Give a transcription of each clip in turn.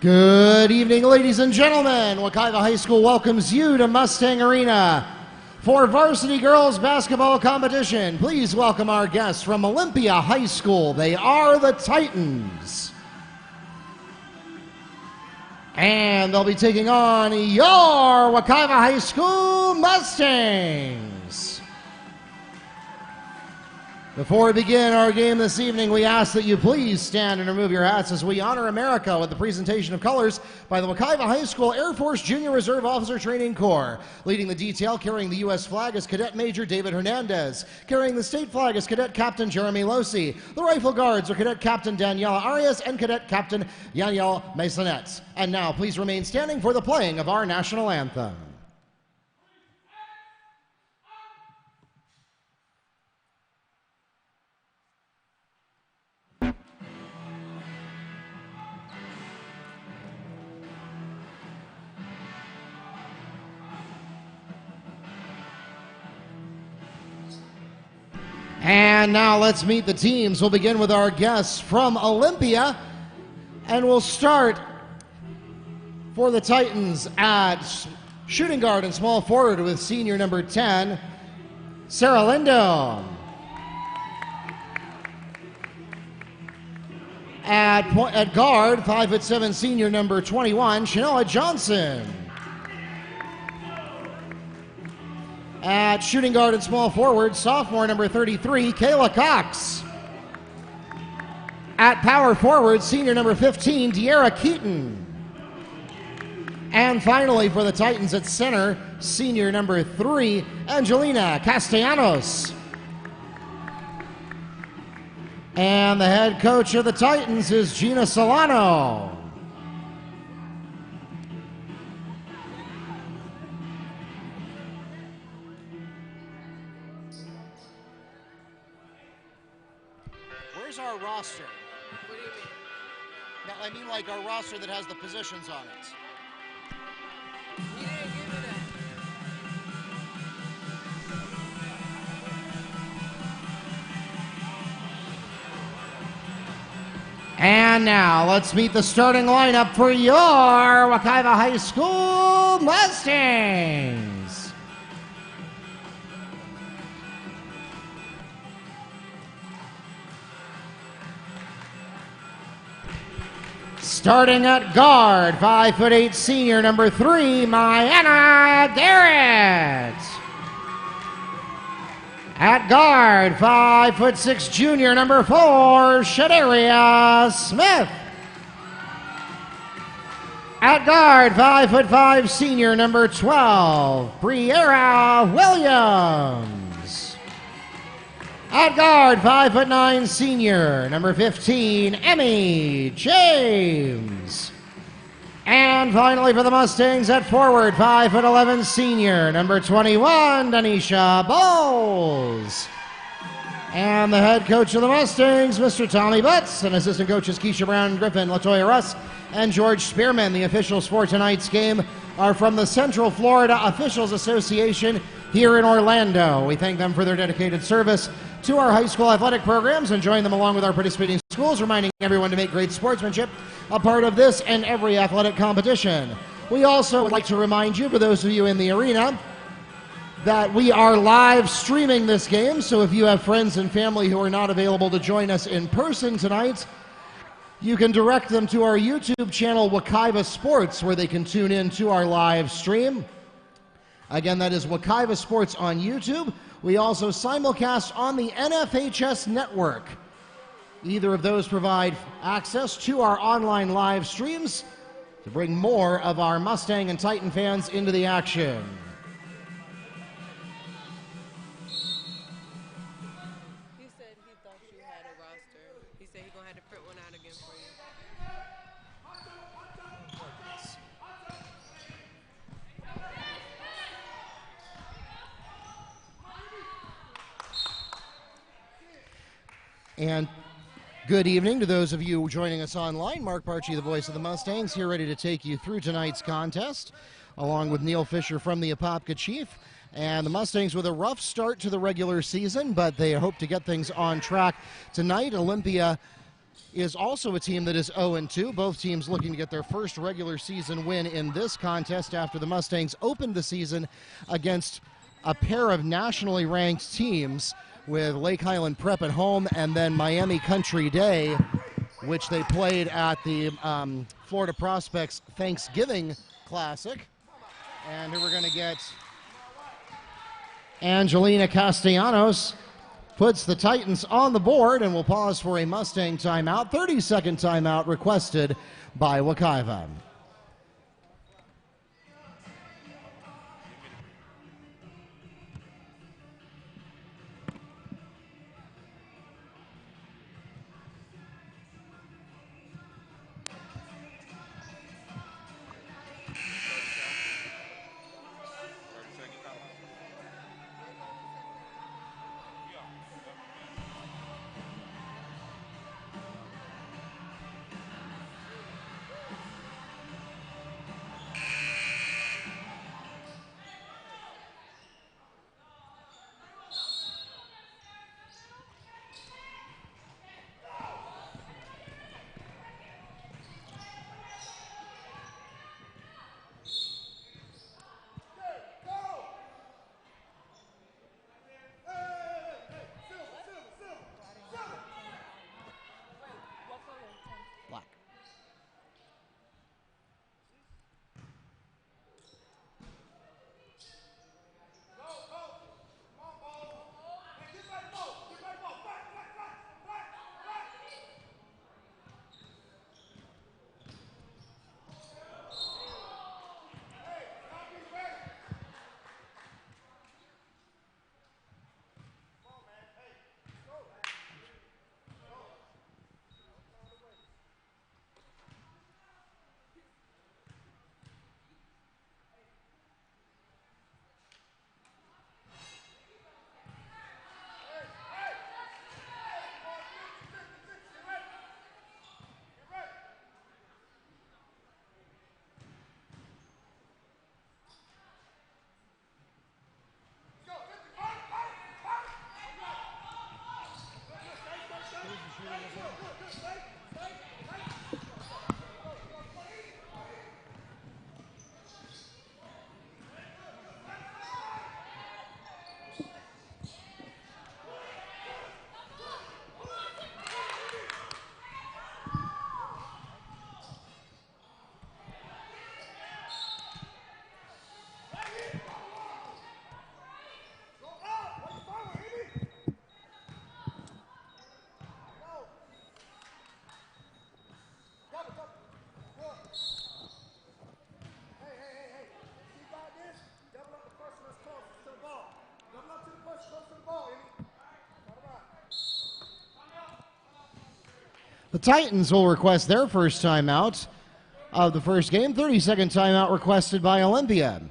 Good evening, ladies and gentlemen. Wekiva High School welcomes you to Mustang Arena for varsity girls basketball competition. Please welcome our guests from Olympia High School. They are the Titans. And they'll be taking on your Wekiva High School Mustangs. Before we begin our game this evening, we ask that you please stand and remove your hats as we honor America with the presentation of colors by the Wekiva High School Air Force Junior Reserve Officer Training Corps. Leading the detail, carrying the U.S. flag is Cadet Major David Hernandez. Carrying the state flag is Cadet Captain Jeremy Losi. The Rifle Guards are Cadet Captain Daniela Arias and Cadet Captain Yaniel Maisonette. And now, please remain standing for the playing of our national anthem. And now let's meet the teams. We'll begin with our guests from Olympia, and we'll start for the Titans at shooting guard and small forward with senior number 10, Sarah Lindo. At guard, 5'7" senior number 21, Shanoa Johnson. At shooting guard and small forward, sophomore number 33, Kayla Cox. At power forward, senior number 15, De'Ara Keaton. And finally for the Titans at center, senior number 3, Angelina Castellanos. And the head coach of the Titans is Gina Solano. Our roster. What do you mean? No, I mean like our roster that has the positions on it. You didn't give me that. And now let's meet the starting lineup for your Wekiva High School Mustangs. Starting at guard, 5'8" senior number 3, Mayanna Garrett. At guard, 5'6" junior number 4, Shadaria Smith. At guard, 5'5" senior number 12, Briera Williams. At guard, 5'9" senior, number 15, Emmy James. And finally for the Mustangs at forward, 5'11" senior, number 21, Danisha Bowles. And the head coach of the Mustangs, Mr. Tommy Butts, and assistant coaches Keisha Brown Griffin, Latoya Russ, and George Spearman. The officials for tonight's game are from the Central Florida Officials Association here in Orlando. We thank them for their dedicated service to our high school athletic programs and join them along with our participating schools, reminding everyone to make great sportsmanship a part of this and every athletic competition. We also would like to remind you, for those of you in the arena, that we are live streaming this game, so if you have friends and family who are not available to join us in person tonight, you can direct them to our YouTube channel, Wekiva Sports, where they can tune in to our live stream. Again, that is Wekiva Sports on YouTube. We also simulcast on the NFHS network. Either of those provide access to our online live streams to bring more of our Mustang and Titan fans into the action. He said he thought you had a roster. He said he's going to have to print one out again for you. And good evening to those of you joining us online. Mark Parchi, the voice of the Mustangs, here ready to take you through tonight's contest, along with Neil Fisher from the Apopka Chief. And the Mustangs with a rough start to the regular season, but they hope to get things on track tonight. Olympia is also a team that is 0-2. Both teams looking to get their first regular season win in this contest after the Mustangs opened the season against a pair of nationally ranked teams with Lake Highland Prep at home and then Miami Country Day, which they played at the Florida Prospects Thanksgiving Classic. And here we're going to get Angelina Castellanos puts the Titans on the board, and we'll pause for a Mustang timeout. 30-second timeout requested by Wekiva. The Titans will request their first timeout of the first game. 30-second timeout requested by Olympia.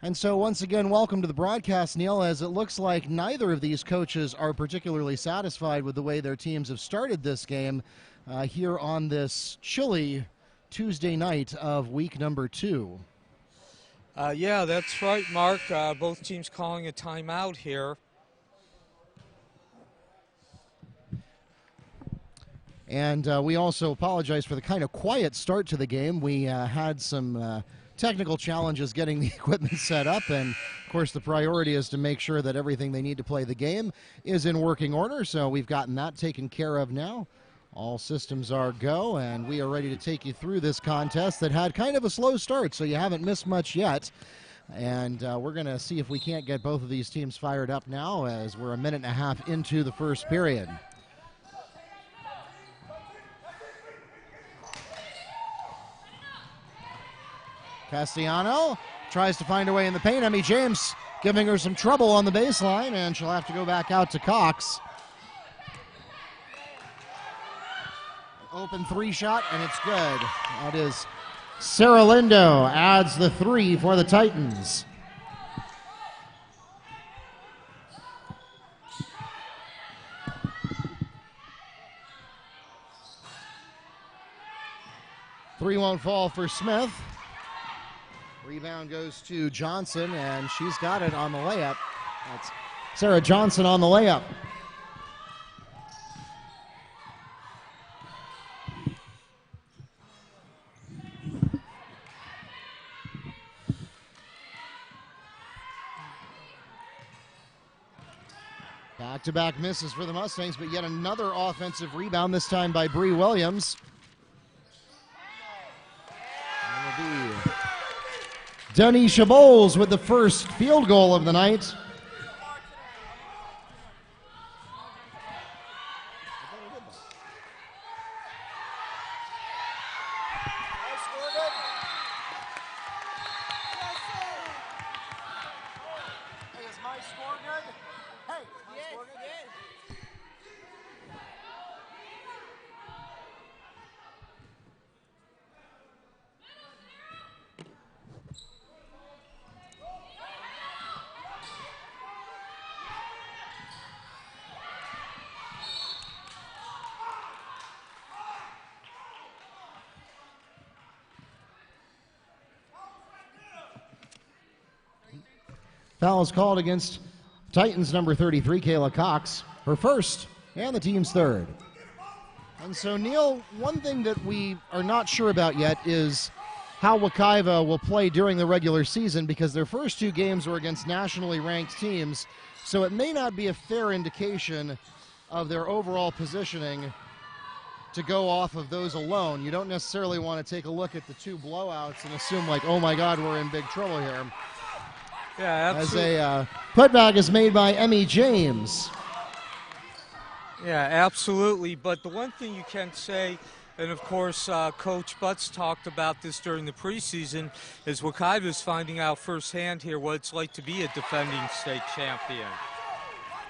And so once again, welcome to the broadcast, Neil, as it looks like neither of these coaches are particularly satisfied with the way their teams have started this game here on this chilly Tuesday night of week number 2. Yeah, that's right, Mark. Both teams calling a timeout here. And we also apologize for the kind of quiet start to the game. We had some technical challenges getting the equipment set up, and of course the priority is to make sure that everything they need to play the game is in working order, so we've gotten that taken care of now. All systems are go, and we are ready to take you through this contest that had kind of a slow start, so you haven't missed much yet. And we're going to see if we can't get both of these teams fired up now as we're a minute and a half into the first period. Castellano tries to find her way in the paint. Emmy James giving her some trouble on the baseline, and she'll have to go back out to Cox. Open 3-shot, and it's good. That is Sarah Lindo adds the 3 for the Titans. Three won't fall for Smith. Rebound goes to Johnson, and she's got it on the layup. That's Sarah Johnson on the layup. Back-to-back misses for the Mustangs, but yet another offensive rebound, this time by Bree Williams. That'll be Danisha Bowles with the first field goal of the night. Foul is called against Titans number 33, Kayla Cox, her first and the team's third. And so, Neil, one thing that we are not sure about yet is how Wekiva will play during the regular season, because their first two games were against nationally ranked teams, so it may not be a fair indication of their overall positioning to go off of those alone. You don't necessarily want to take a look at the two blowouts and assume, like, oh my God, we're in big trouble here. Yeah, absolutely. As a putback is made by Emmy James. Yeah, absolutely. But the one thing you can say, and of course Coach Butts talked about this during the preseason, is Wekiva is finding out firsthand here what it's like to be a defending state champion.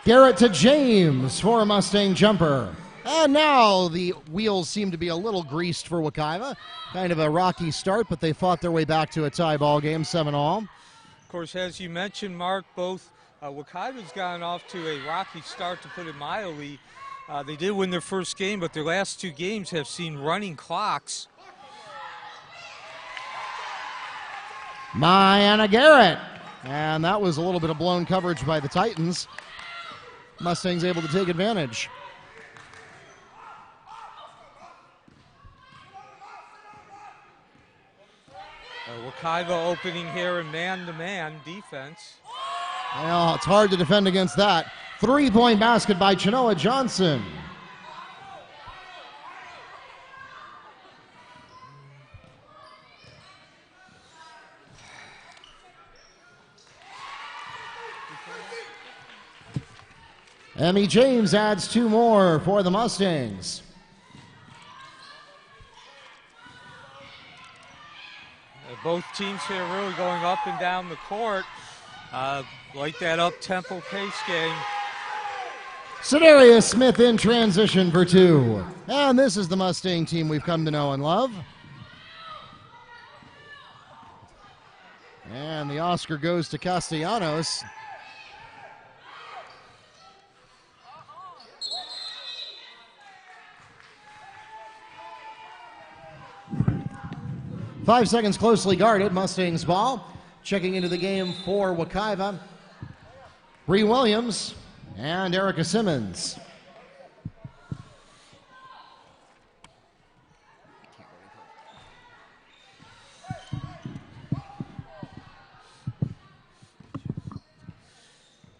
Garrett to James for a Mustang jumper. And now the wheels seem to be a little greased for Wekiva. Kind of a rocky start, but they fought their way back to a tie ball game, 7-all. Of course, as you mentioned, Mark, both Wekiva's gotten off to a rocky start, to put it mildly. They did win their first game, but their last two games have seen running clocks. Mayanna Garrett. And that was a little bit of blown coverage by the Titans. Mustangs able to take advantage. Wekiva opening here in man-to-man defense. Well, it's hard to defend against that. 3-point basket by Chenoa Johnson. Emmy James adds two more for the Mustangs. Both teams here really going up and down the court. Like that up-tempo pace game. Sedaria Smith in transition for two. And this is the Mustang team we've come to know and love. And the Oscar goes to Castellanos. Five seconds closely guarded, Mustangs ball. Checking into the game for Wekiva, Bree Williams and Erica Simmons.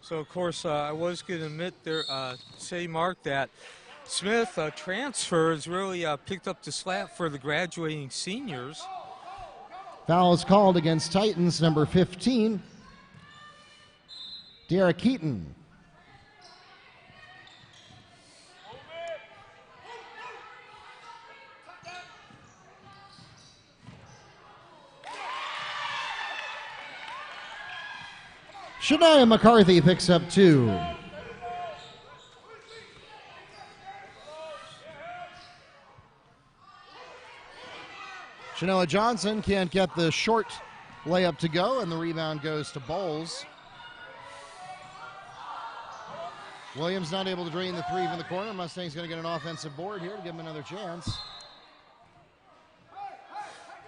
So, of course, I was going to admit there, say, Mark, that Smith transfer has really picked up the slack for the graduating seniors. Foul is called against Titans, number 15, De'Ara Keaton. Shania McCarthy picks up two. Chenoa Johnson can't get the short layup to go, and the rebound goes to Bowles. Williams not able to drain the three from the corner. Mustang's going to get an offensive board here to give him another chance.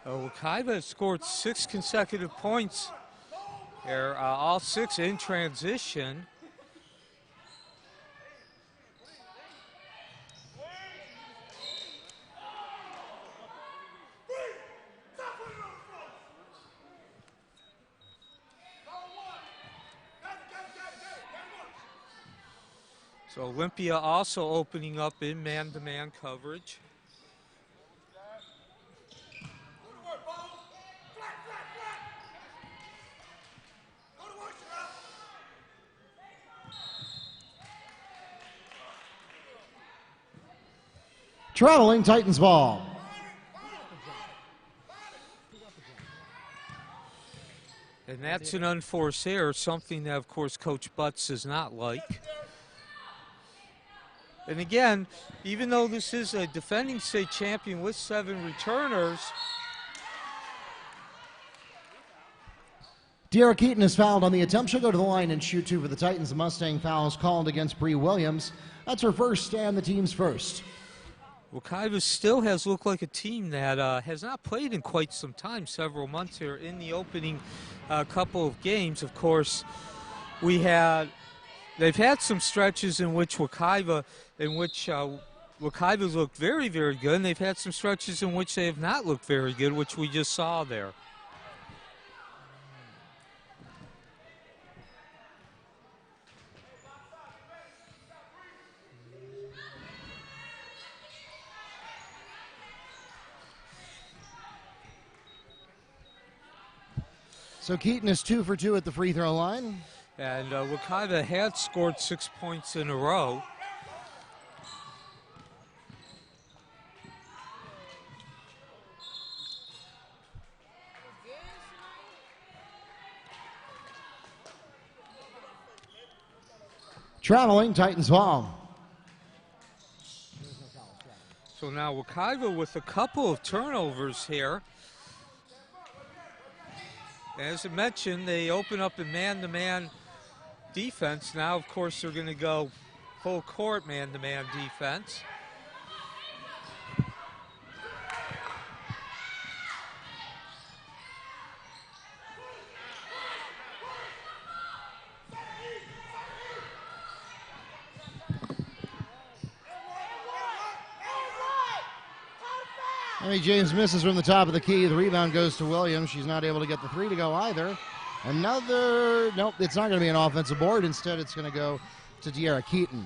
Wekiva has scored 6 consecutive points. They're all 6 in transition. So Olympia also opening up in man-to-man coverage. Traveling Titans ball. And that's an unforced error, something that, of course, Coach Butts does not like. And again, even though this is a defending state champion with 7 returners, De'Ara Keaton is fouled on the attempt. She'll go to the line and shoot 2 for the Titans. The Mustang foul is called against Bree Williams. That's her first and the team's first. Wekiva still has looked like a team that has not played in quite some time, several months here in the opening couple of games. Of course, they've had some stretches in which Wekiva's looked very, very good, and they've had some stretches in which they have not looked very good, which we just saw there. So Keaton is 2 for 2 at the free throw line. And Wekiva had scored 6 points in a row. Traveling Titans ball. So now Wekiva with a couple of turnovers here. As I mentioned, they open up in man-to-man defense. Now, of course, they're going to go full court man-to-man defense. Emmy James misses from the top of the key. The rebound goes to Williams. She's not able to get the 3 to go either. Nope, it's not going to be an offensive board. Instead, it's going to go to De'Ara Keaton.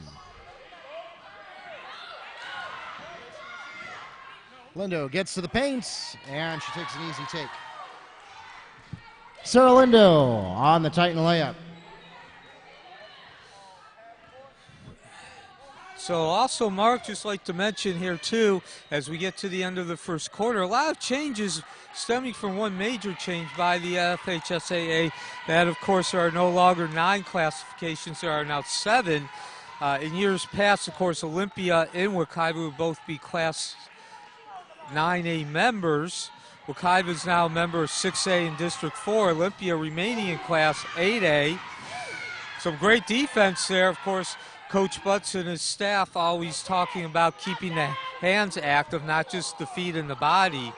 Lindo gets to the paint, and she takes an easy take. Sarah Lindo on the Titan layup. So also, Mark, just like to mention here too, as we get to the end of the first quarter, a lot of changes stemming from one major change by the FHSAA. That, of course, there are no longer 9 classifications. There are now 7. In years past, of course, Olympia and Wekiva would both be Class 9A members. Wekiva is now a member of 6A in District 4. Olympia remaining in Class 8A. Some great defense there, of course. Coach Butts and his staff always talking about keeping the hands active, not just the feet and the body.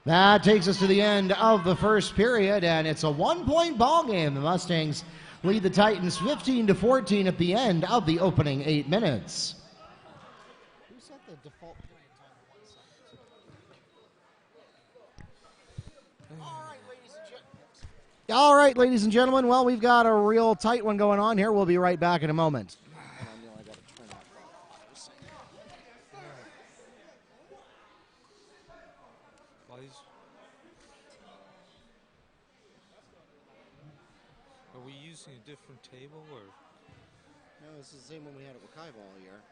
That takes us to the end of the first period, and it's a 1-point ball game. The Mustangs lead the Titans 15-14 at the end of the opening 8 minutes. Who set the default playing time to 1 second? All right, ladies and gentlemen, well, we've got a real tight one going on here. We'll be right back in a moment. Are we using a different table or? No, this is the same one we had at Wekiva all year.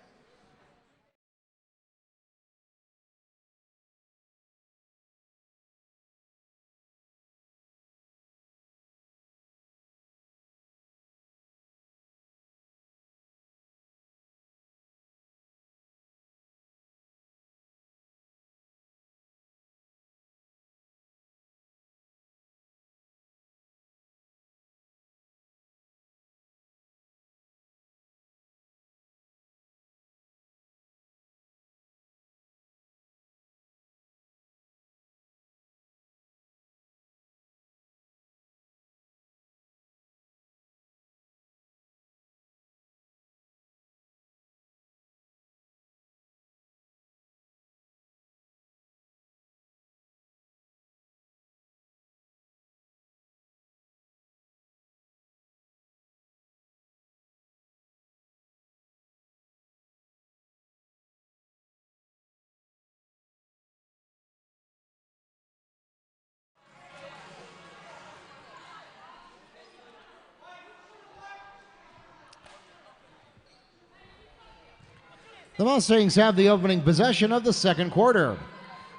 The Mustangs have the opening possession of the second quarter.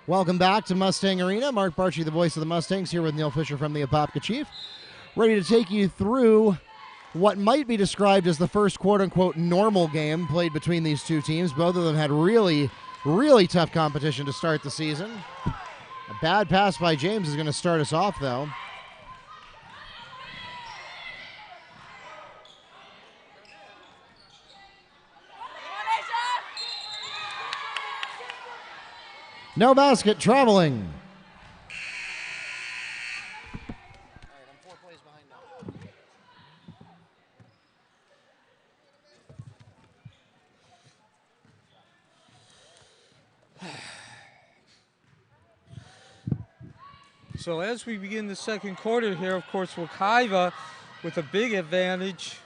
Welcome back to Mustang Arena. Mark Barchi, the voice of the Mustangs, here with Neil Fisher from the Apopka Chief, ready to take you through what might be described as the first quote-unquote normal game played between these two teams. Both of them had really tough competition to start the season. A bad pass by James is going to start us off, though. No basket, traveling. All right, I'm 4 plays behind now. So as we begin the second quarter here, of course, Wekiva with a big advantage.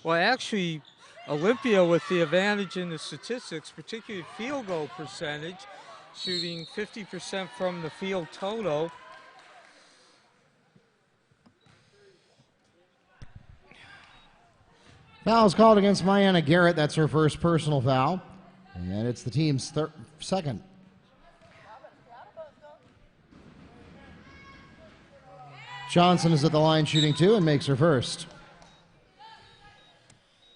Well, actually, Olympia with the advantage in the statistics, particularly field goal percentage, shooting 50% from the field total. Foul's called against Mayanna Garrett. That's her first personal foul. And it's the team's second. Johnson is at the line shooting 2 and makes her first.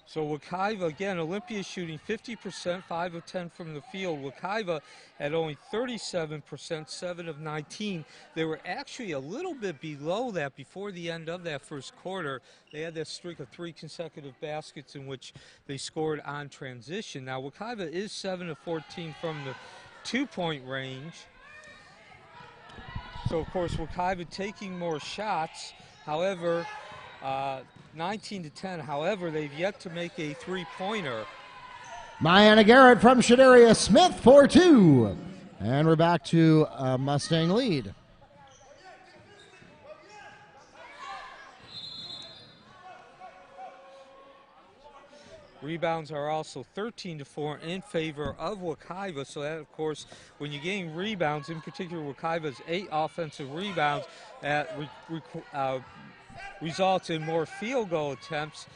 So Wekiva, again, Olympia shooting 50%, 5 of 10 from the field. Wekiva at only 37%, 7 of 19. They were actually a little bit below that before the end of that first quarter. They had that streak of 3 consecutive baskets in which they scored on transition. Now, Wekiva is 7 of 14 from the 2-point range. So, of course, Wekiva taking more shots. However, 19-10. However, they've yet to make a 3-pointer. Mayanna Garrett from Shadaria Smith for 2. And we're back to a Mustang lead. Rebounds are also 13-4 in favor of Wekiva. So that, of course, when you gain rebounds, in particular Wekiva's 8 offensive rebounds, that results in more field goal attempts.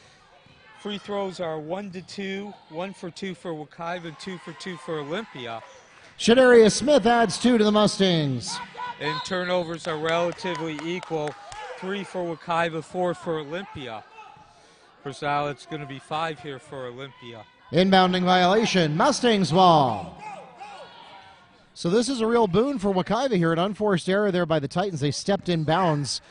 Free throws are 1-2, 1 for 2 for Wekiva, 2 for 2 for Olympia. Shadaria Smith adds 2 to the Mustangs. And turnovers are relatively equal, 3 for Wekiva, 4 for Olympia. For now, it's going to be 5 here for Olympia. Inbounding violation, Mustangs ball. So this is a real boon for Wekiva here. An unforced error there by the Titans. They stepped in bounds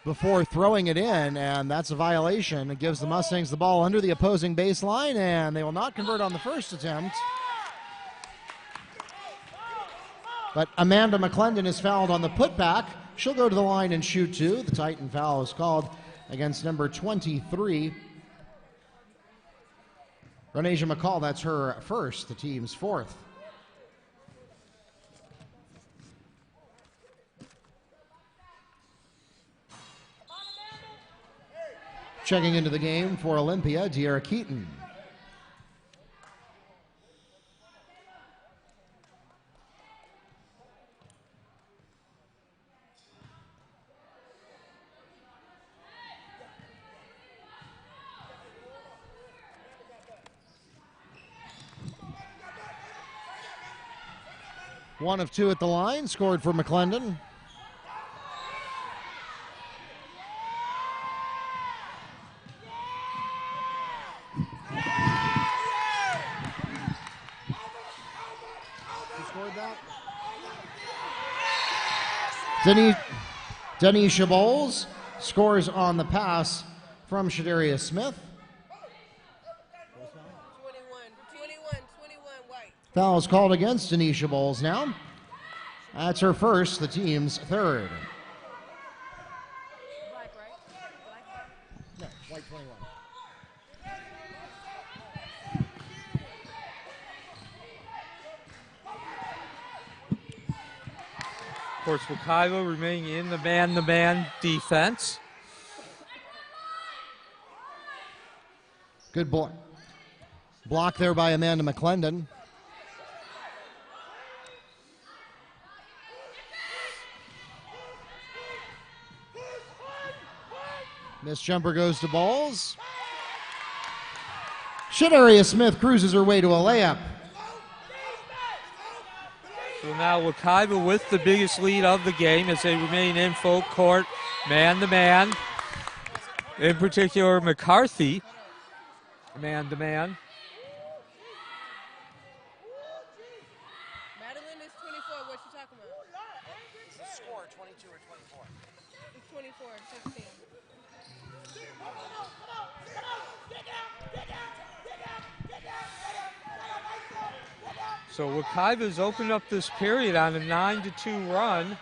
before throwing it in, and that's a violation. It gives the Mustangs the ball under the opposing baseline, and they will not convert on the first attempt. But Amanda McClendon is fouled on the putback. She'll go to the line and shoot 2. The Titan foul is called against number 23. Renasia McCall, that's her first, the team's 4th. Checking into the game for Olympia, De'Ara Keaton. One of 2 at the line, scored for McClendon. Who scored that? Denisha Bowles scores on the pass from Shadaria Smith. 21, White. Foul is called against Denisha Bowles now. That's her first, the team's 3rd. Black, right? No, White 21. Of course, Wekiva remaining in the man-to-man defense. Good block there by Amanda McClendon. Miss jumper goes to Bowles. Shadaria Smith cruises her way to a layup. So now Wekiva with the biggest lead of the game as they remain in full court, man-to-man. In particular, McCarthy, man-to-man. Madeline is 24. What you talking about? What's the score, 22 or 24? It's 24, 16. So Wekiva's opened up this period on a 9-2 run.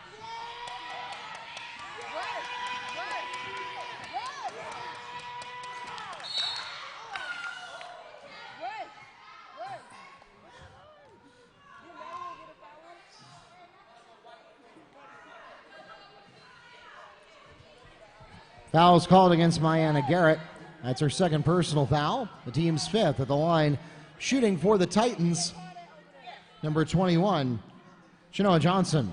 Foul's called against Mayanna Garrett. That's her second personal foul. The team's fifth at the line. Shooting for the Titans, number 21, Chenoa Johnson.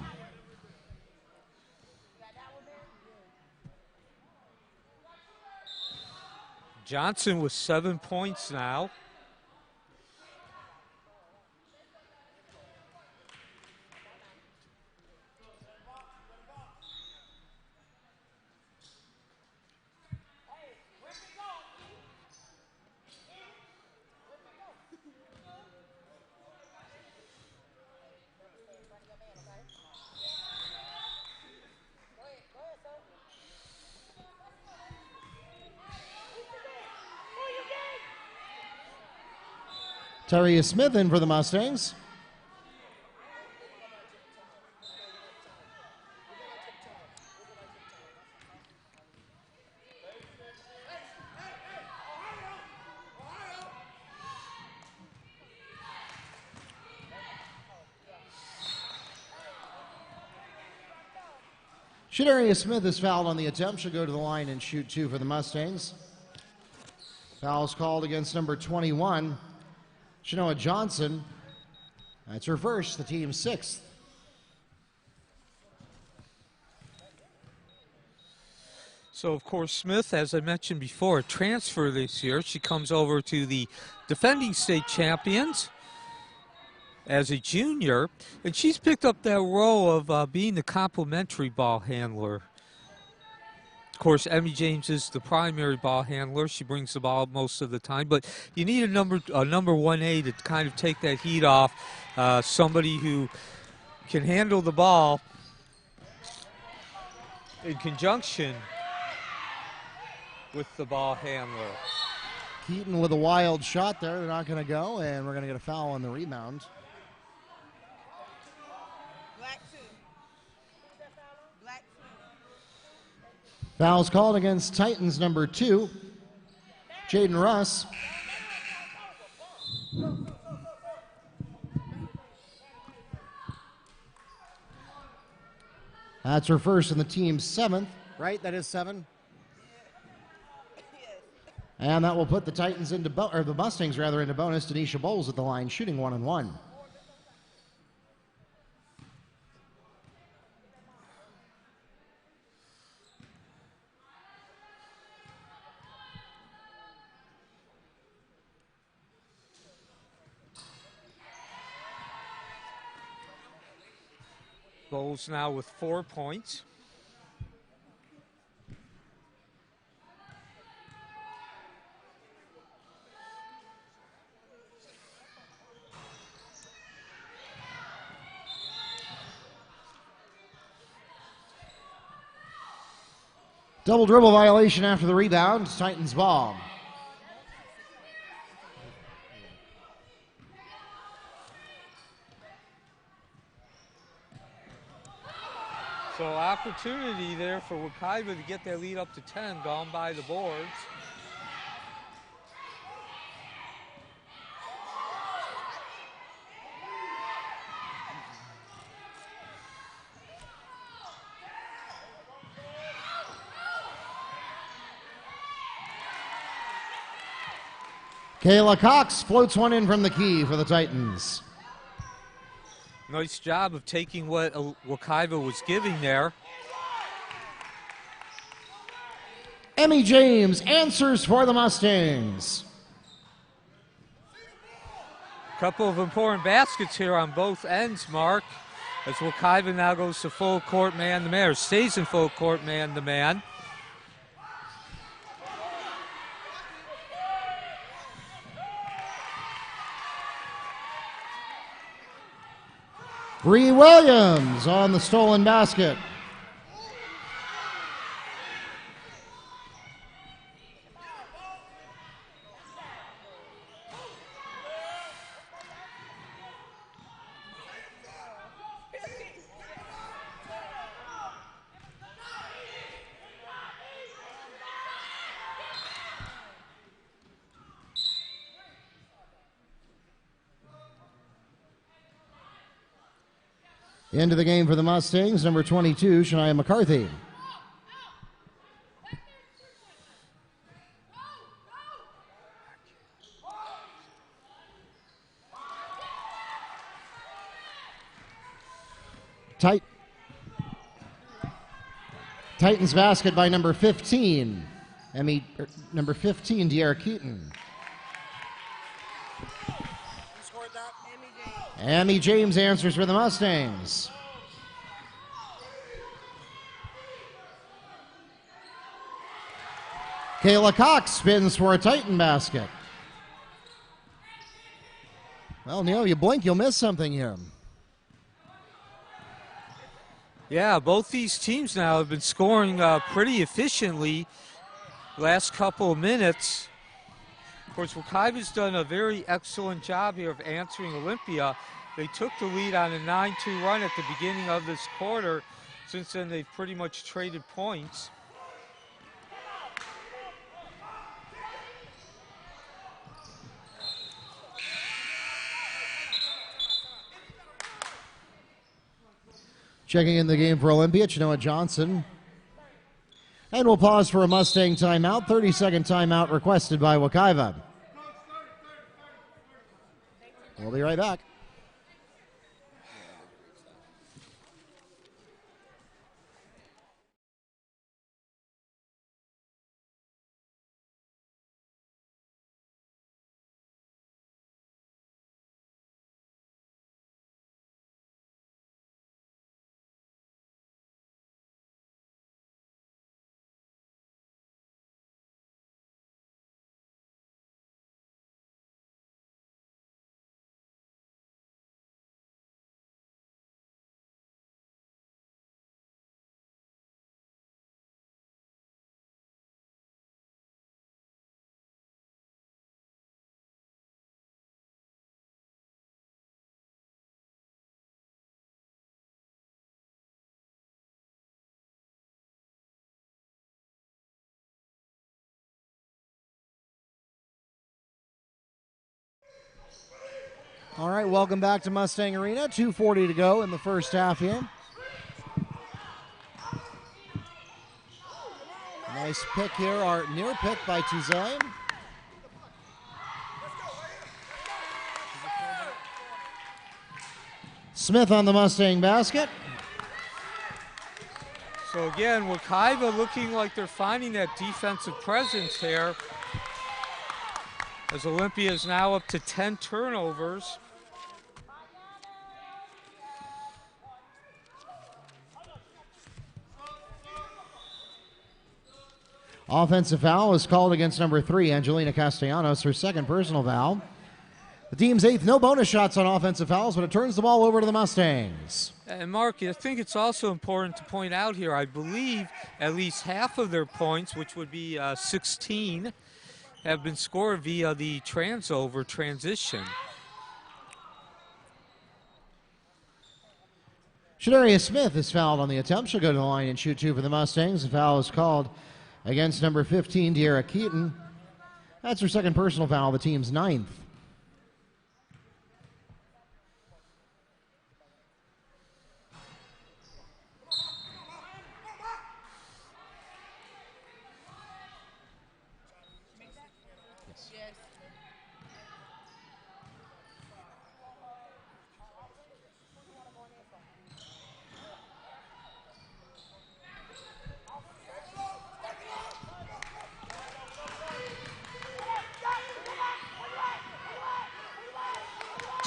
Johnson with 7 points now. Taria Smith in for the Mustangs. Shadaria Smith is fouled on the attempt. She'll go to the line and shoot two for the Mustangs. Foul's called against number 21, Chenoa Johnson. That's her first, the team's sixth. So, of course, Smith, as I mentioned before, a transfer this year. She comes over to the defending state champions as a junior, and she's picked up that role of being the complementary ball handler. Of course, Emmy James is the primary ball handler. She brings the ball most of the time, but you need a number 1A to kind of take that heat off, somebody who can handle the ball in conjunction with the ball handler. Keaton with a wild shot there. They're not going to go, and we're going to get a foul on the rebound. Foul's called against Titans number 2, Jaden Russ. That's her first and the team's seventh, right? That is 7. And that will put the Titans into the Mustangs rather into bonus. Denisha Bowles at the line, shooting 1-on-1. Bowles now with 4 points. Double dribble violation after the rebound. Titans ball. So opportunity there for Wekiva to get their lead up to 10, gone by the boards. Kayla Cox floats one in from the key for the Titans. Nice job of taking what Wekiva was giving there. Emmy James answers for the Mustangs. Couple of important baskets here on both ends, Mark, as Wekiva now goes to full court man-to-man, or stays in full court man-to-man. Bree Williams on the stolen basket. Into the game for the Mustangs, number 22, Shania McCarthy. Titans basket by number 15, number 15, De'Ara Keaton. Amy James answers for the Mustangs. Kayla Cox spins for a Titan basket. Well, Neil, you blink, you'll miss something here. Yeah, both these teams now have been scoring pretty efficiently last couple of minutes. Of course, Wekiva's done a very excellent job here of answering Olympia. They took the lead on a 9-2 run at the beginning of this quarter. Since then, they've pretty much traded points. Checking in the game for Olympia, Chenoa Johnson. And we'll pause for a Mustang timeout. 30-second timeout requested by Wekiva. We'll be right back. All right, welcome back to Mustang Arena. 2:40 to go in the first half here. Nice pick here, our near pick by Tuzay. Smith on the Mustang basket. So again, Wekiva looking like they're finding that defensive presence here, as Olympia is now up to 10 turnovers. Offensive foul is called against number 3, Angelina Castellanos, her second personal foul. The team's 8th, no bonus shots on offensive fouls, but it turns the ball over to the Mustangs. And Mark, I think it's also important to point out here, I believe at least half of their points, which would be 16, have been scored via the transition. Shadaria Smith is fouled on the attempt. She'll go to the line and shoot 2 for the Mustangs. The foul is called against number 15, De'Ara Keaton. That's her second personal foul, the team's 9th.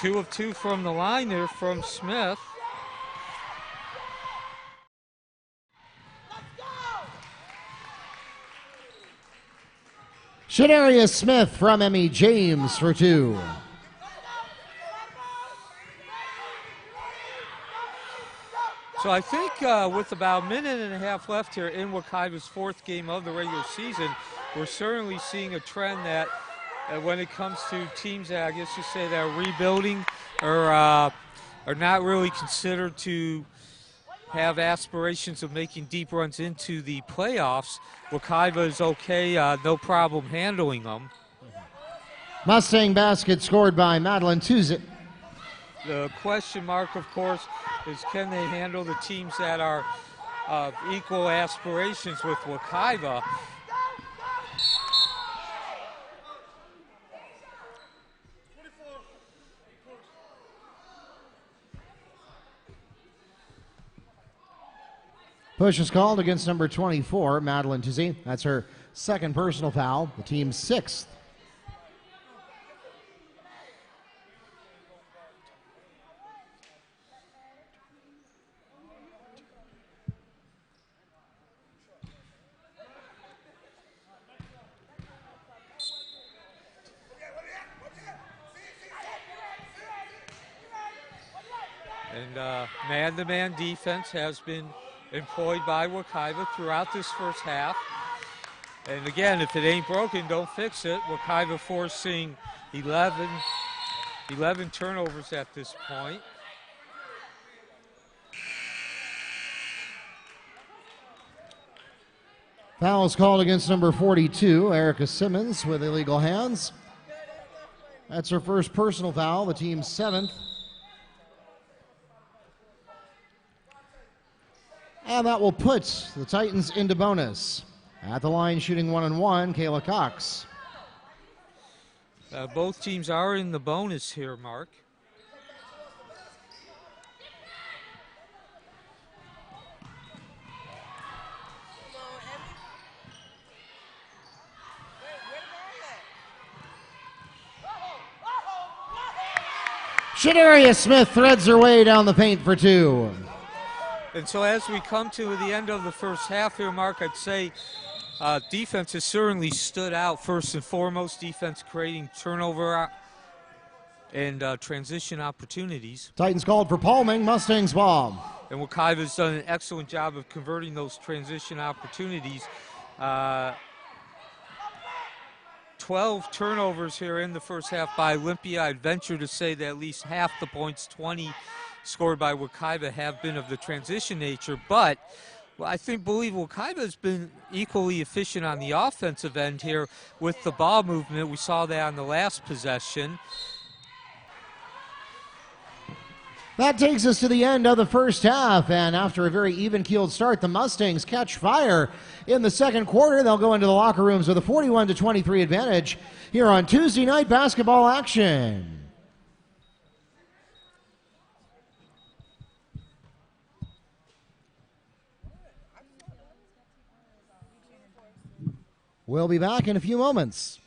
2 of 2 from the line there from Smith. Shadarius Smith from Emmy James for 2. So I think with about a minute and a half left here in Wekiva's 4th game of the regular season, we're certainly seeing a trend that when it comes to teams that I guess you say that are rebuilding or are not really considered to have aspirations of making deep runs into the playoffs, Wekiva is okay, no problem handling them. Mustang basket scored by Madeline Tuzet. The question mark, of course, is can they handle the teams that are of equal aspirations with Wekiva? Push is called against number 24, Madeline Tuzet. That's her 2nd personal foul, the team's 6th. And man-to-man defense has been employed by Wekiva throughout this first half. And again, if it ain't broken, don't fix it. Wekiva forcing 11 turnovers at this point. Foul is called against number 42, Erica Simmons, with illegal hands. That's her first personal foul, the team's 7th. And that will put the Titans into bonus. At the line, shooting 1-1, Kayla Cox. Both teams are in the bonus here, Mark. Shadarius Smith threads her way down the paint for 2. And so as we come to the end of the first half here, Mark, I'd say defense has certainly stood out first and foremost. Defense creating turnover and transition opportunities. Titans called for palming, Mustangs ball. And Wekiva's done an excellent job of converting those transition opportunities. 12 turnovers here in the first half by Olympia. I'd venture to say that at least half the points, 20 scored by Wekiva, have been of the transition nature. But believe Wekiva has been equally efficient on the offensive end here with the ball movement. We saw that on the last possession. That takes us to the end of the first half, and after a very even-keeled start, the Mustangs catch fire in the second quarter. They'll go into the locker rooms with a 41-23 advantage here on Tuesday night basketball action. We'll be back in a few moments.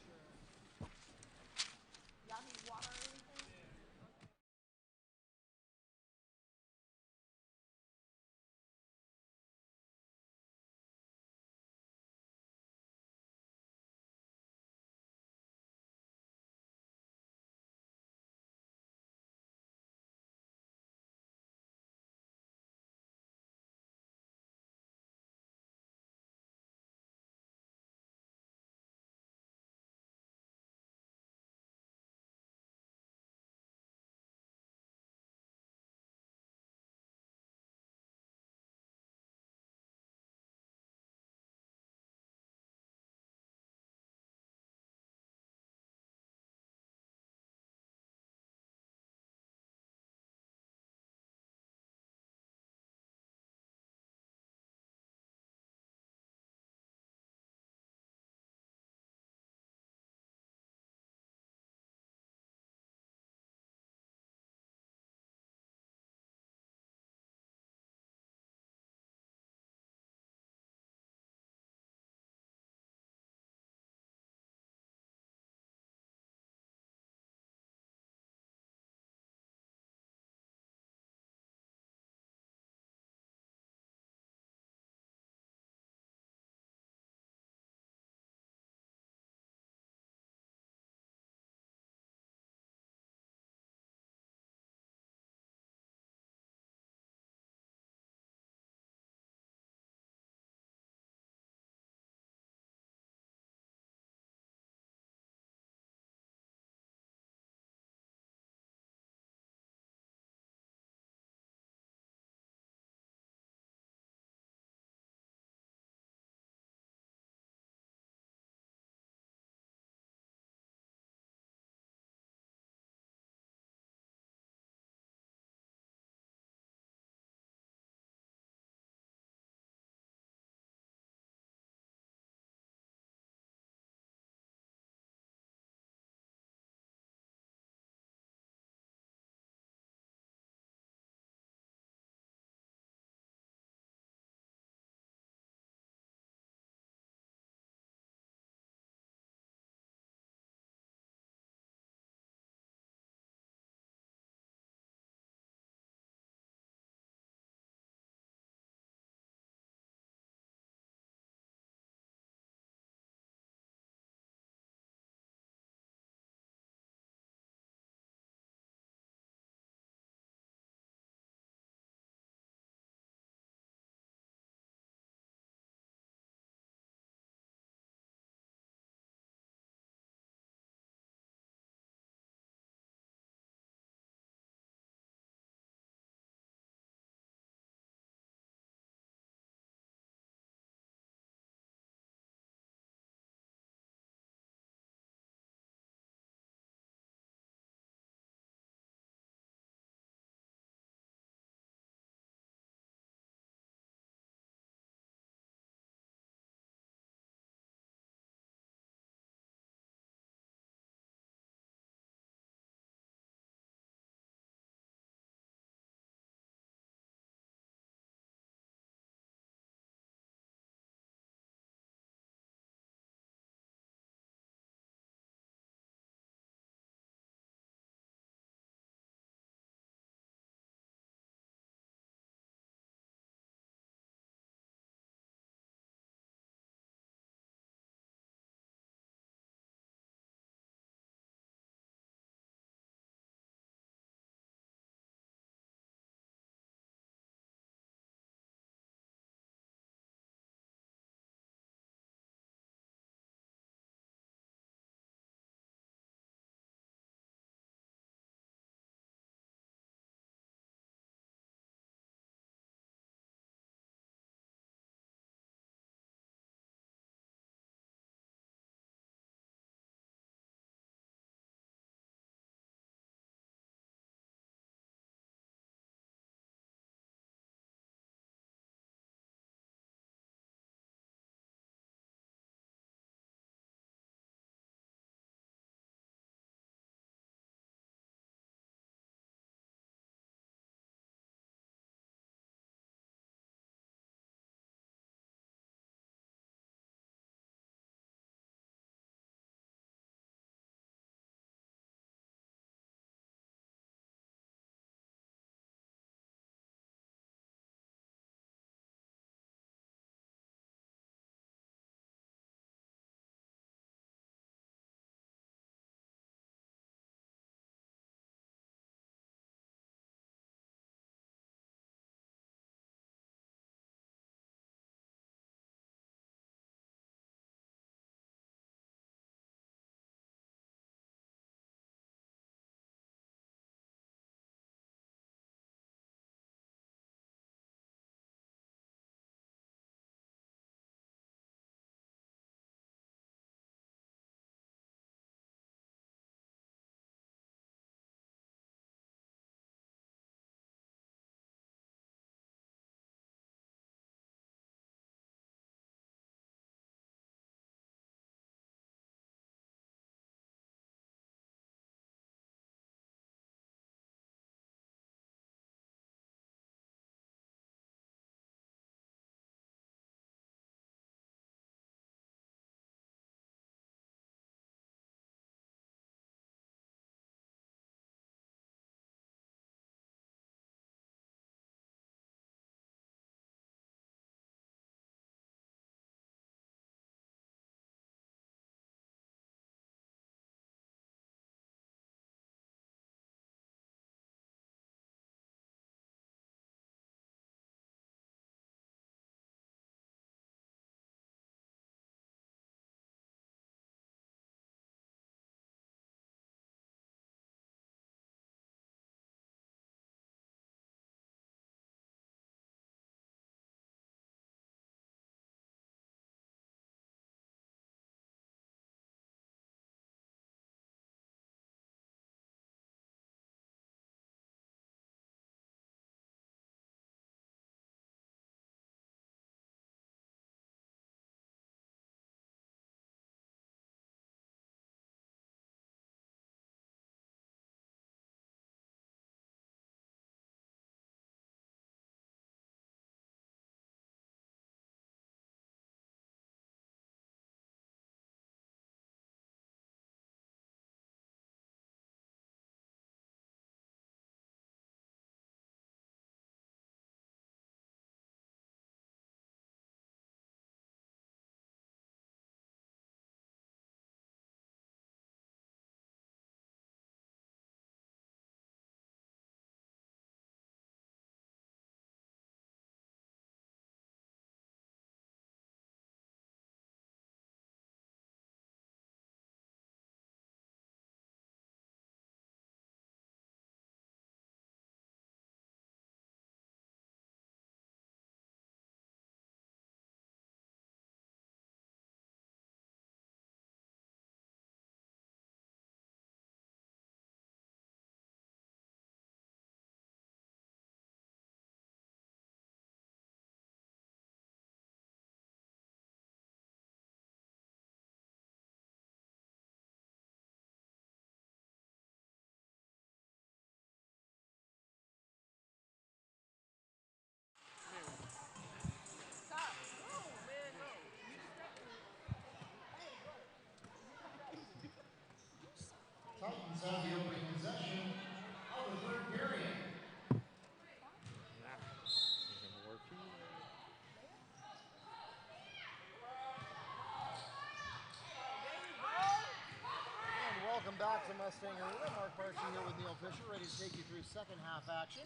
back to Mustang Arena. Mark Marcy here with Neil Fisher, ready to take you through second half action.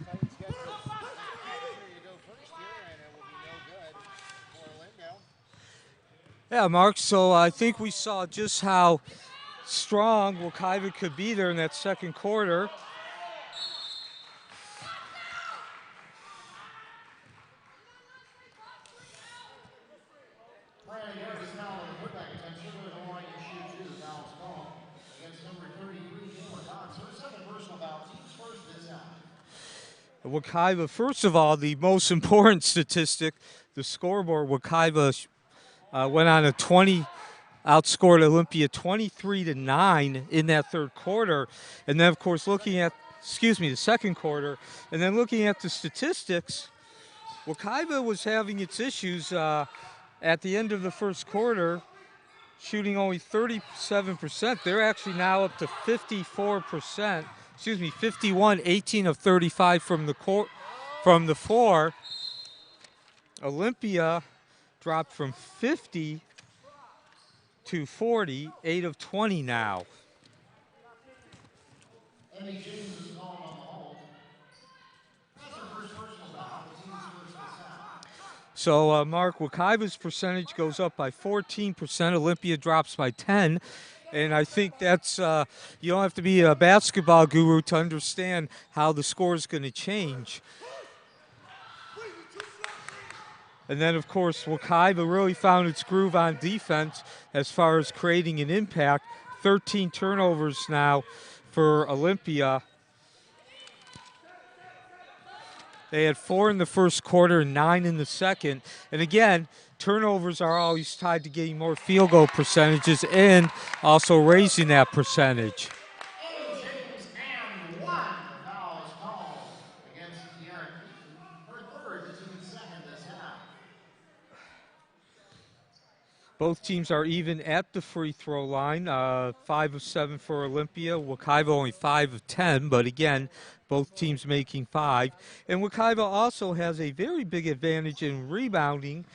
Titans get the opportunity to go first here, and it will be no good for Olympia. Yeah, Mark, so I think we saw just how strong Wekiva could be there in that second quarter. Wekiva, first of all, the most important statistic, the scoreboard, Wekiva went on a outscored Olympia 23-9 in that third quarter. And then, of course, looking at, the second quarter, and then looking at the statistics, Wekiva was having its issues at the end of the first quarter, shooting only 37%. They're actually now up to 54%. 51, 18 of 35 from the floor. Olympia dropped from 50 to 40, 8 of 20 now. So, Mark, Wekiva's percentage goes up by 14%. Olympia drops by 10. And I think that's, you don't have to be a basketball guru to understand how the score is going to change. And then, of course, Wekiva really found its groove on defense as far as creating an impact. 13 turnovers now for Olympia. They had 4 in the first quarter and 9 in the second. And again, turnovers are always tied to getting more field goal percentages and also raising that percentage. Both teams are even at the free throw line, 5 of 7 for Olympia. Wekiva only 5 of 10, but again, both teams making 5. And Wekiva also has a very big advantage in rebounding,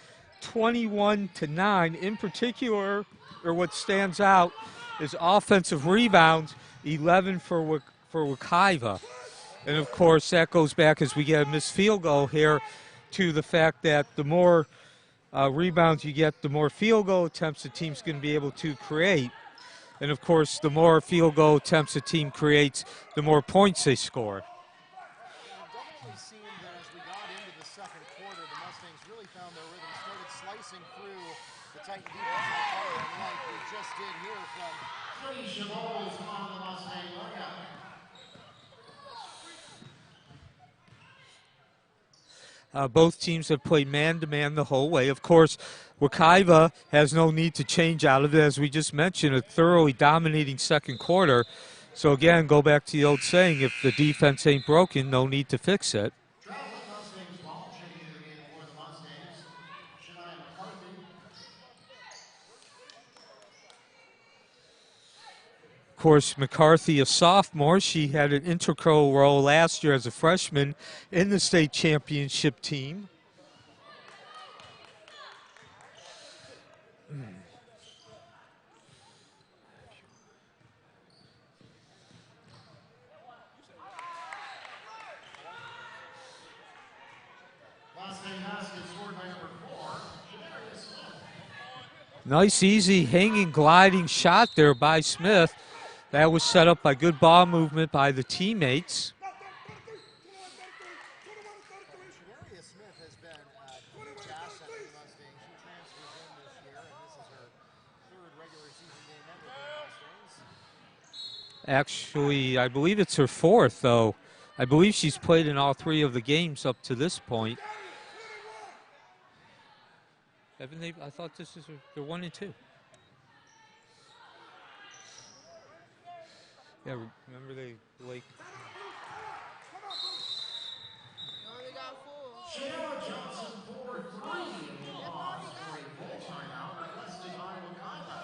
21-9. In particular, or what stands out is offensive rebounds, 11 for Wekiva. And of course, that goes back, as we get a missed field goal here, to the fact that the more rebounds you get, the more field goal attempts the team's going to be able to create. And of course, the more field goal attempts a team creates, the more points they score. It definitely seemed that as we got into the second quarter, the Mustangs really found their rhythm, started slicing through the Titan defense, like we just did here from Felicia Bowles on the Mustang lookout. Both teams have played man-to-man the whole way. Of course, Wekiva has no need to change out of it. As we just mentioned, a thoroughly dominating second quarter. So again, go back to the old saying, if the defense ain't broken, no need to fix it. Of course, McCarthy, a sophomore, she had an integral role last year as a freshman in the state championship team. Nice, easy, hanging, gliding shot there by Smith. That was set up by good ball movement by the teammates. Smith has been a huge asset for the Mustangs. She transfers in this year, and this is her third regular season game ever for the Mustangs. Actually, I believe it's her fourth, though. I believe she's played in all 3 of the games up to this point. Haven't they? I thought this is they're 1 and 2. Yeah, remember they like. Only got 4. Shayla Johnson for 3 loss for a full timeout requested by Wekiva.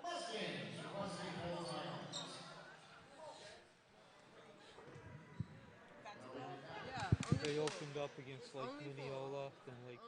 Mustangs requesting full timeout. They opened up against Lake Mineola and Lake.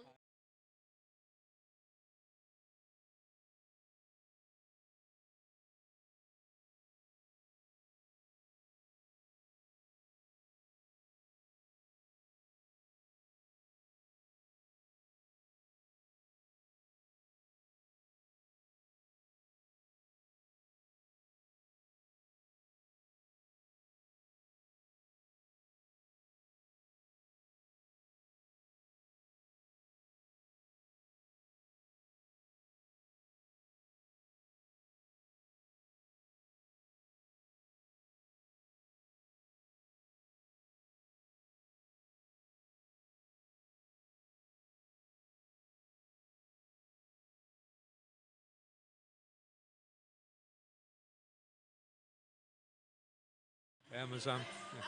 Amazon. Yeah.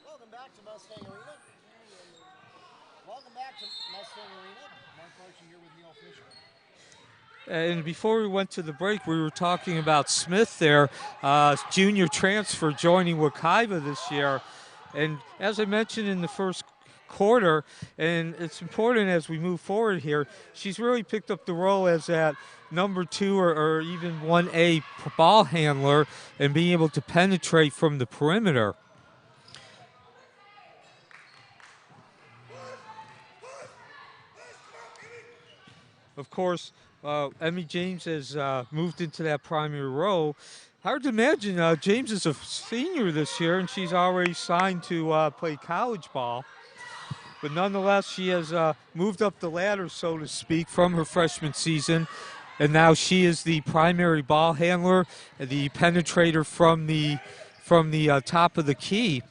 Welcome back to Mustang Arena. Welcome back to Mustang Arena. Mark Archie here with Neil Fisher. And before we went to the break, we were talking about Smith there, junior transfer joining Wekiva this year. And as I mentioned in the first quarter, and it's important as we move forward here, she's really picked up the role as that number 2 or even 1A ball handler and being able to penetrate from the perimeter. Of course, Emmy James has moved into that primary role. Hard to imagine. James is a senior this year, and she's already signed to play college ball. But nonetheless, she has moved up the ladder, so to speak, from her freshman season. And now she is the primary ball handler, the penetrator from the top of the key. Of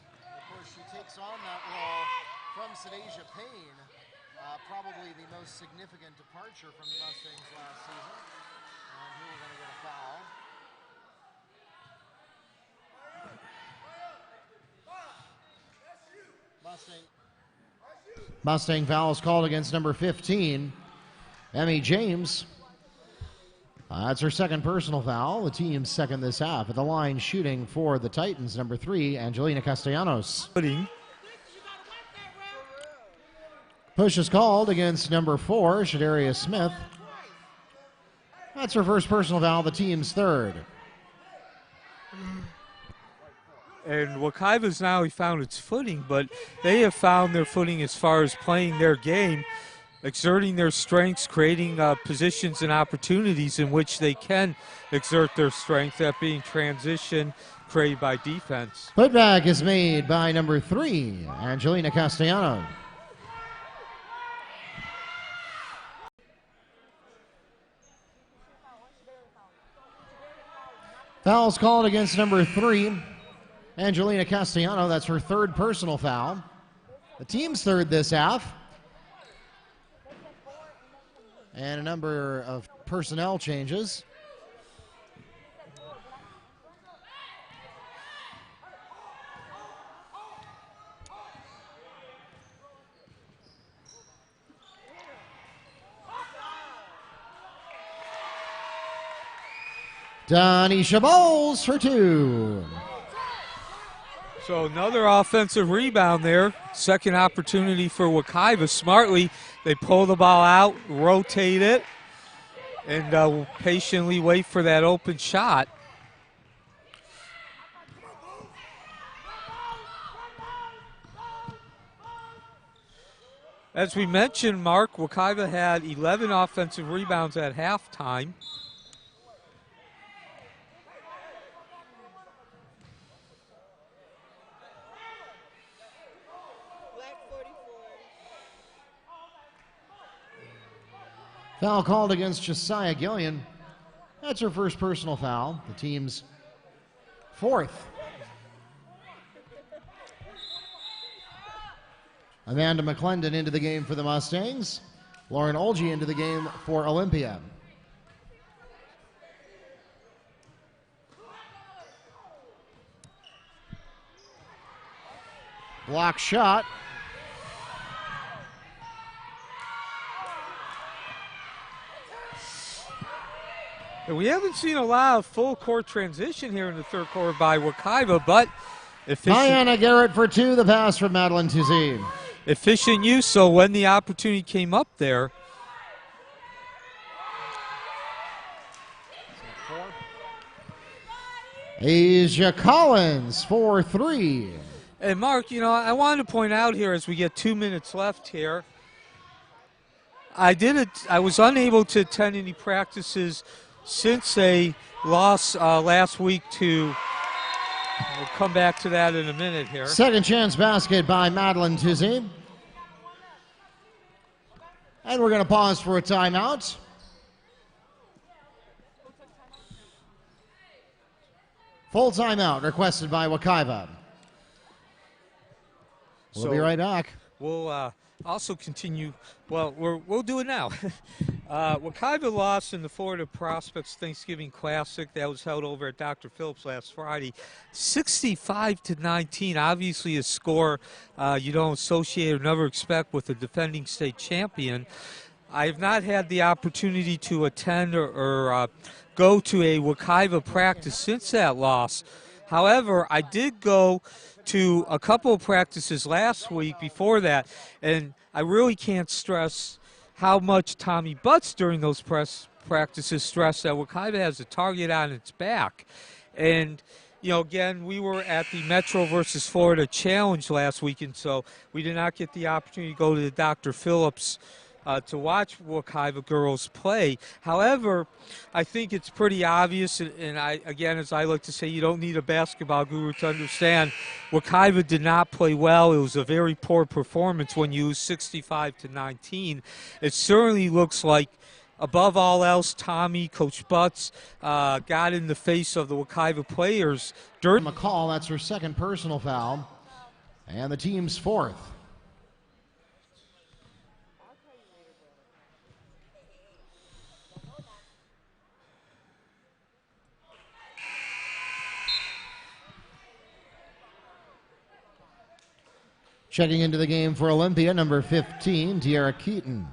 course, she takes on that role from Sadeja Payne, probably the most significant departure from the Mustangs last season. And here we're going to get a foul. Mustang foul is called against number 15, Emmy James. That's her second personal foul, the team's second this half. At the line shooting for the Titans, number 3, Angelina Castellanos. Push is called against number 4, Shadaria Smith. That's her first personal foul, the team's third. And Wekiva's now found its footing, but they have found their footing as far as playing their game, exerting their strengths, creating positions and opportunities in which they can exert their strength, that being transition created by defense. Putback is made by number 3, Angelina Castellanos. Foul's called against number 3, Angelina Castellano. That's her third personal foul. The team's third this half. And a number of personnel changes. Donisha Bowles for 2. So another offensive rebound there. Second opportunity for Wekiva. Smartly, they pull the ball out, rotate it, and patiently wait for that open shot. As we mentioned, Mark, Wekiva had 11 offensive rebounds at halftime. Foul called against Josiah Gillian. That's her first personal foul, the team's fourth. Amanda McClendon into the game for the Mustangs. Lauren Olge into the game for Olympia. Block shot. We haven't seen a lot of full court transition here in the third quarter by Wekiva, but Diana Garrett for 2, the pass from Madeline Tuzine. Efficient use, so when the opportunity came up there. Asia Collins for 3. And Mark, you know, I wanted to point out here as we get 2 minutes left here, I was unable to attend any practices since a loss last week to, we'll come back to that in a minute here. Second chance basket by Madeline Tuzzi. And we're going to pause for a timeout. Full timeout requested by Wekiva. We'll be right back. we'll also continue. Well, we'll do it now. Wekiva lost in the Florida Prospects Thanksgiving Classic that was held over at Dr. Phillips last Friday, 65-19. Obviously, a score you don't associate or never expect with a defending state champion. I have not had the opportunity to attend or go to a Wekiva practice since that loss. However, I did go to a couple of practices last week before that, and I really can't stress how much Tommy Butts during those practices stressed that Wekiva has a target on its back. And, you know, again, we were at the Metro versus Florida Challenge last weekend, so we did not get the opportunity to go to the Dr. Phillips to watch Wekiva girls play. However, I think it's pretty obvious, and I, again, as I like to say, you don't need a basketball guru to understand, Wekiva did not play well. It was a very poor performance when you lose 65-19. It certainly looks like, above all else, Tommy, Coach Butts, got in the face of the Wekiva players during McCall, that's her second personal foul, and the team's fourth. Checking into the game for Olympia, number 15, Tiara Keaton.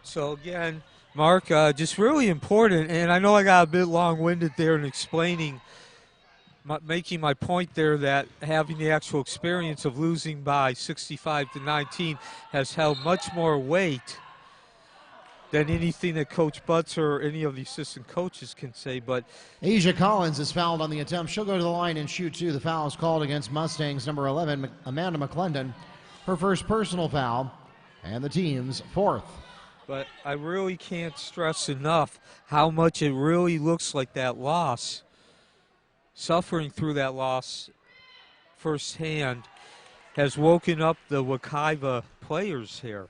So again, Mark, just really important, and I know I got a bit long-winded there in explaining, making my point there that having the actual experience of losing by 65-19 has held much more weight than anything that Coach Butts or any of the assistant coaches can say. But Asia Collins is fouled on the attempt. She'll go to the line and shoot two. The foul is called against Mustangs number 11, Amanda McClendon. Her first personal foul, and the team's fourth. But I really can't stress enough how much it really looks like that loss, suffering through that loss firsthand, has woken up the Wekiva players here.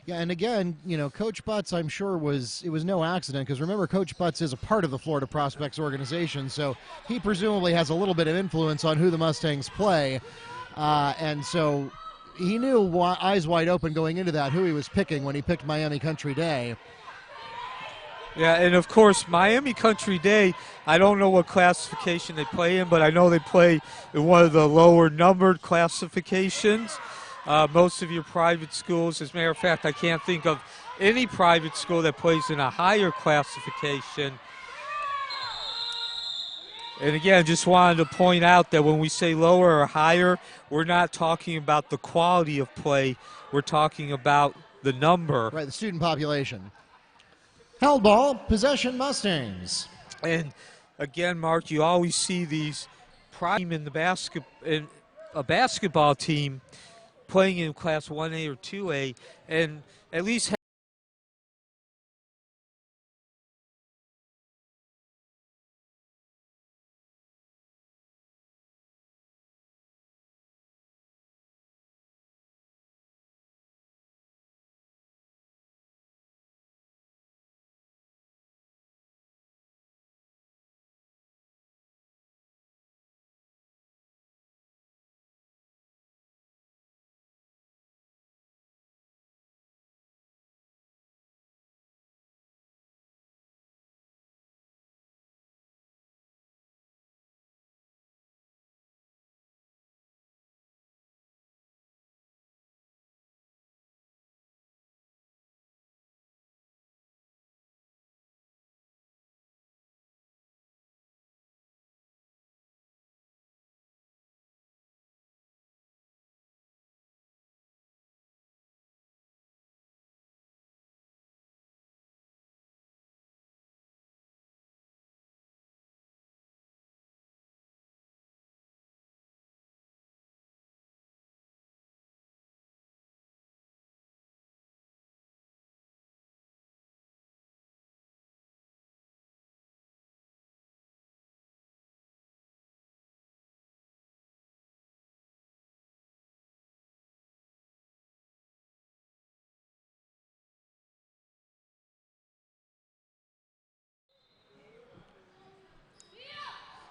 Yeah, and again, you know, Coach Butts, I'm sure it was no accident, because remember, Coach Butts is a part of the Florida Prospects organization, so he presumably has a little bit of influence on who the Mustangs play, and so he knew, eyes wide open going into that, who he was picking when he picked Miami Country Day. Yeah, and of course, Miami Country Day, I don't know what classification they play in, but I know they play in one of the lower numbered classifications. Most of your private schools, as a matter of fact, I can't think of any private school that plays in a higher classification. And again, just wanted to point out that when we say lower or higher, we're not talking about the quality of play. We're talking about the number. Right, the student population. Held ball, possession Mustangs. And again, Mark, you always see these prime in a basketball team playing in Class 1A or 2A, and at least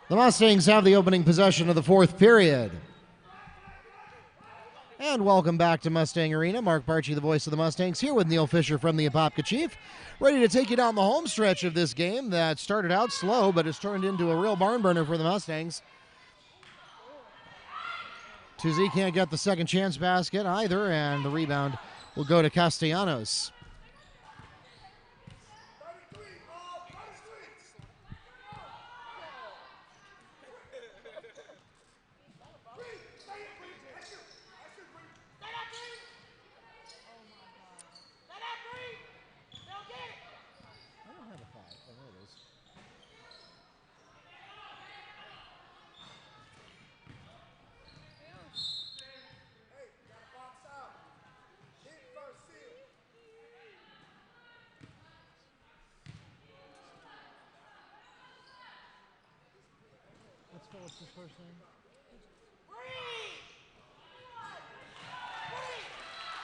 The Mustangs have the opening possession of the fourth period. And welcome back to Mustang Arena. Mark Barchi, the voice of the Mustangs, here with Neil Fisher from the Apopka Chief, ready to take you down the home stretch of this game that started out slow but has turned into a real barn burner for the Mustangs. Tuzi can't get the second chance basket either, and the rebound will go to Castellanos. What's his first name?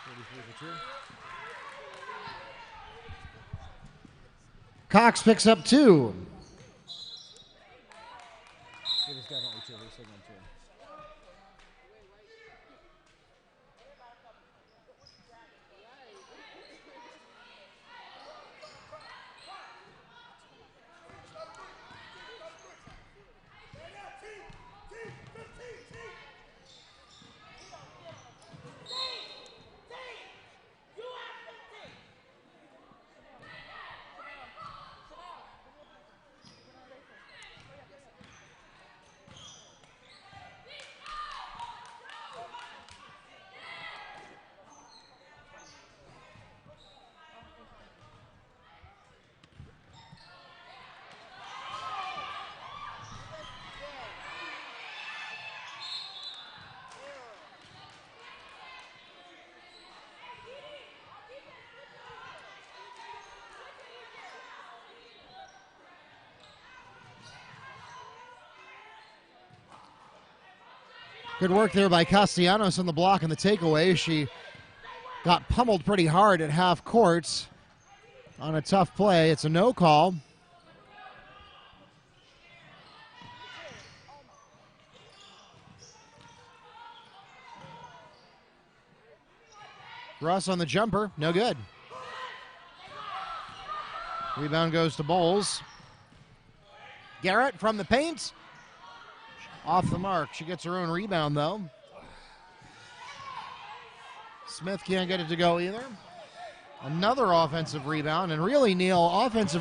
33 for 2. Cox picks up 2. It was definitely 2. He's taking 2. Good work there by Castellanos on the block and the takeaway. She got pummeled pretty hard at half court on a tough play. It's a no call. Russ on the jumper, no good. Rebound goes to Bowles. Garrett from the paint. Off the mark. She gets her own rebound, though. Smith can't get it to go either. Another offensive rebound, and really, Neil, offensive